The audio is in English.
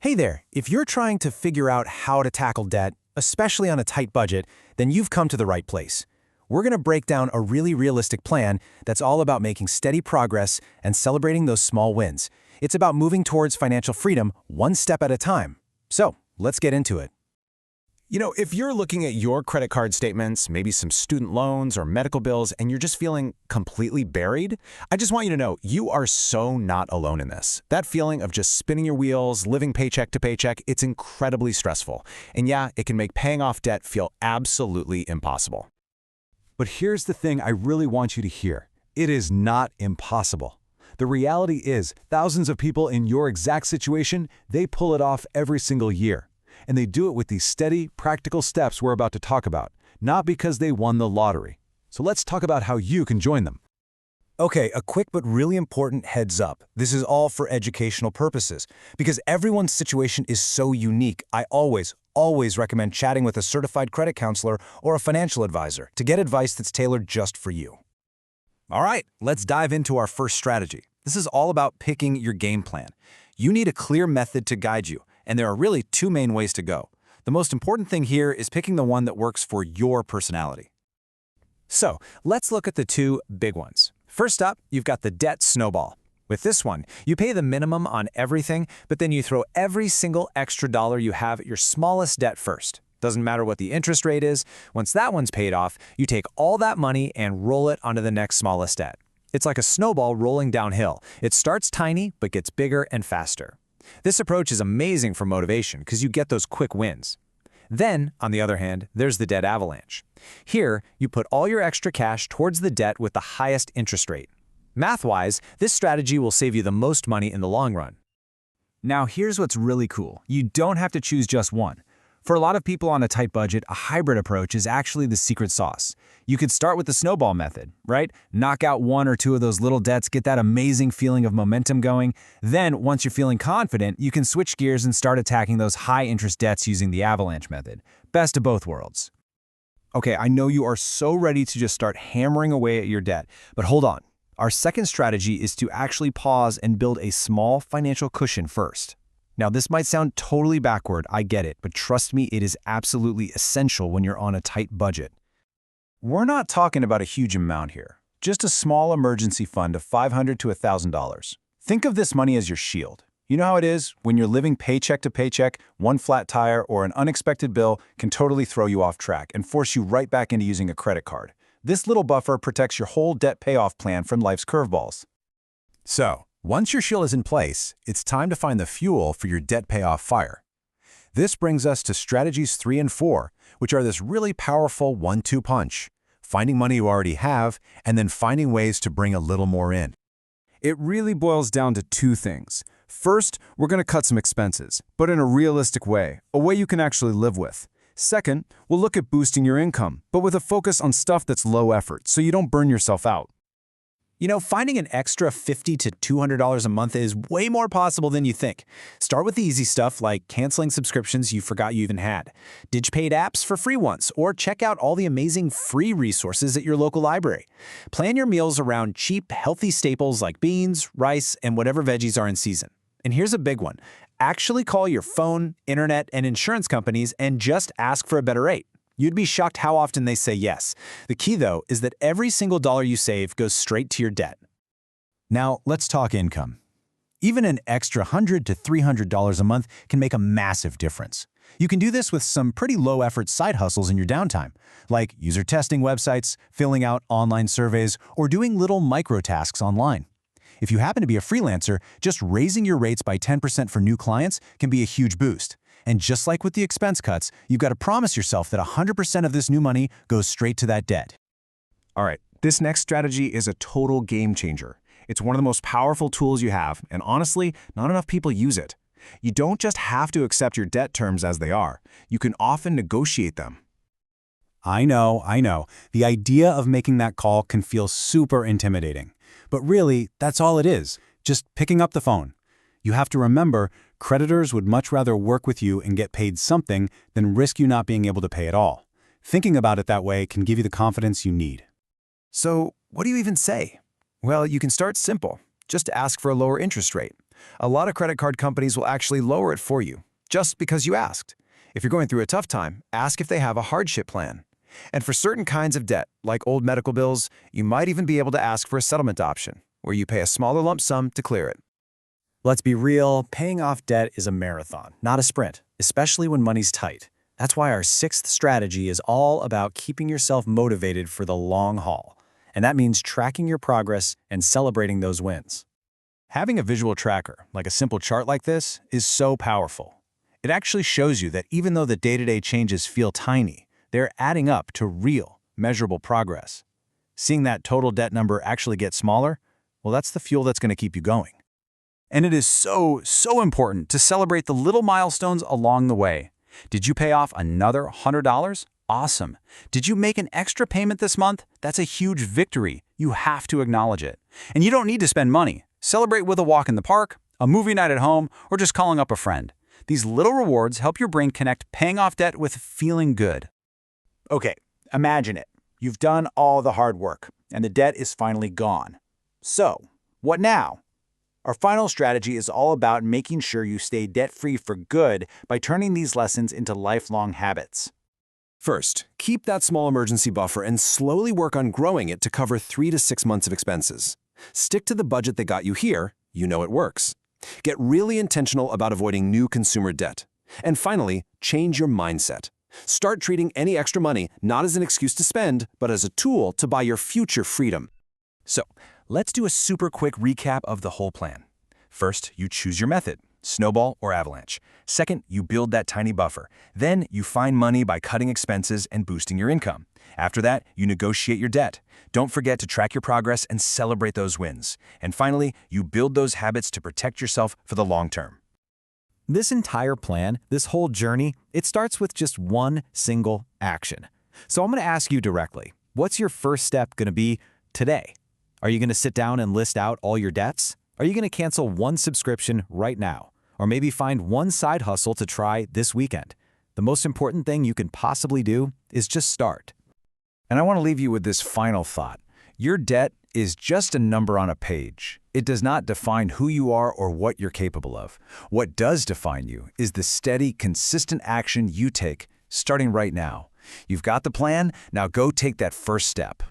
Hey there, if you're trying to figure out how to tackle debt, especially on a tight budget, then you've come to the right place. We're going to break down a really realistic plan that's all about making steady progress and celebrating those small wins. It's about moving towards financial freedom one step at a time. So, let's get into it. If you're looking at your credit card statements, maybe some student loans or medical bills, and you're just feeling completely buried, I just want you to know you are so not alone in this. That feeling of just spinning your wheels, living paycheck to paycheck, it's incredibly stressful. And yeah, it can make paying off debt feel absolutely impossible. But here's the thing I really want you to hear. It is not impossible. The reality is, thousands of people in your exact situation, they pull it off every single year. And they do it with these steady, practical steps we're about to talk about, not because they won the lottery. So let's talk about how you can join them. Okay, a quick but really important heads up. This is all for educational purposes. Because everyone's situation is so unique, I always recommend chatting with a certified credit counselor or a financial advisor to get advice that's tailored just for you. All right, let's dive into our first strategy. This is all about picking your game plan. You need a clear method to guide you, and there are really two main ways to go. The most important thing here is picking the one that works for your personality. So, let's look at the two big ones. First up, you've got the debt snowball. With this one, you pay the minimum on everything, but then you throw every single extra dollar you have at your smallest debt first. Doesn't matter what the interest rate is, once that one's paid off, you take all that money and roll it onto the next smallest debt. It's like a snowball rolling downhill. It starts tiny, but gets bigger and faster. This approach is amazing for motivation because you get those quick wins. Then, on the other hand, there's the debt avalanche. Here, you put all your extra cash towards the debt with the highest interest rate. Math-wise, this strategy will save you the most money in the long run. Now here's what's really cool. You don't have to choose just one. For a lot of people on a tight budget, a hybrid approach is actually the secret sauce. You could start with the snowball method, right? Knock out one or two of those little debts, get that amazing feeling of momentum going. Then, once you're feeling confident, you can switch gears and start attacking those high-interest debts using the avalanche method. Best of both worlds. Okay, I know you are so ready to just start hammering away at your debt, but hold on. Our second strategy is to actually pause and build a small financial cushion first. Now, this might sound totally backward, I get it, but trust me, it is absolutely essential when you're on a tight budget. We're not talking about a huge amount here, just a small emergency fund of $500 to $1,000. Think of this money as your shield. You know how it is? When you're living paycheck to paycheck, one flat tire or an unexpected bill can totally throw you off track and force you right back into using a credit card. This little buffer protects your whole debt payoff plan from life's curveballs. So, once your shield is in place, it's time to find the fuel for your debt payoff fire. This brings us to strategies 3 and 4, which are this really powerful 1-2 punch. Finding money you already have, and then finding ways to bring a little more in. It really boils down to two things. First, we're going to cut some expenses, but in a realistic way, a way you can actually live with. Second, we'll look at boosting your income, but with a focus on stuff that's low effort, so you don't burn yourself out. Finding an extra $50 to $200 a month is way more possible than you think. Start with the easy stuff like canceling subscriptions you forgot you even had, ditch paid apps for free ones, or check out all the amazing free resources at your local library. Plan your meals around cheap, healthy staples like beans, rice, and whatever veggies are in season. And here's a big one. Actually call your phone, internet, and insurance companies and just ask for a better rate. You'd be shocked how often they say yes. The key, though, is that every single dollar you save goes straight to your debt. Now, let's talk income. Even an extra $100 to $300 a month can make a massive difference. You can do this with some pretty low-effort side hustles in your downtime, like user testing websites, filling out online surveys, or doing little micro-tasks online. If you happen to be a freelancer, just raising your rates by 10% for new clients can be a huge boost. And just like with the expense cuts, you've got to promise yourself that 100% of this new money goes straight to that debt. All right, this next strategy is a total game changer. It's one of the most powerful tools you have, and honestly, not enough people use it. You don't just have to accept your debt terms as they are. You can often negotiate them. I know. The idea of making that call can feel super intimidating. But really, that's all it is, just picking up the phone. You have to remember, creditors would much rather work with you and get paid something than risk you not being able to pay at all. Thinking about it that way can give you the confidence you need. So, what do you even say? Well, you can start simple. Just ask for a lower interest rate. A lot of credit card companies will actually lower it for you, just because you asked. If you're going through a tough time, ask if they have a hardship plan. And for certain kinds of debt, like old medical bills, you might even be able to ask for a settlement option, where you pay a smaller lump sum to clear it. Let's be real, paying off debt is a marathon, not a sprint, especially when money's tight. That's why our 6th strategy is all about keeping yourself motivated for the long haul. And that means tracking your progress and celebrating those wins. Having a visual tracker, like a simple chart like this, is so powerful. It actually shows you that even though the day-to-day changes feel tiny, they're adding up to real, measurable progress. Seeing that total debt number actually get smaller, well, that's the fuel that's going to keep you going. And it is so important to celebrate the little milestones along the way. Did you pay off another $100? Awesome. Did you make an extra payment this month? That's a huge victory. You have to acknowledge it. And you don't need to spend money. Celebrate with a walk in the park, a movie night at home, or just calling up a friend. These little rewards help your brain connect paying off debt with feeling good. Okay, imagine it. You've done all the hard work, and the debt is finally gone. So, what now? Our final strategy is all about making sure you stay debt-free for good by turning these lessons into lifelong habits. First, keep that small emergency buffer and slowly work on growing it to cover 3 to 6 months of expenses. Stick to the budget that got you here. You know it works. Get really intentional about avoiding new consumer debt. And finally, change your mindset. Start treating any extra money not as an excuse to spend, but as a tool to buy your future freedom. So, let's do a super quick recap of the whole plan. First, you choose your method, snowball or avalanche. Second, you build that tiny buffer. Then, you find money by cutting expenses and boosting your income. After that, you negotiate your debt. Don't forget to track your progress and celebrate those wins. And finally, you build those habits to protect yourself for the long term. This entire plan, this whole journey, it starts with just one single action. So I'm going to ask you directly, what's your first step going to be today? Are you going to sit down and list out all your debts? Are you going to cancel one subscription right now? Or maybe find one side hustle to try this weekend? The most important thing you can possibly do is just start. And I want to leave you with this final thought. Your debt is just a number on a page. It does not define who you are or what you're capable of. What does define you is the steady, consistent action you take starting right now. You've got the plan, now go take that first step.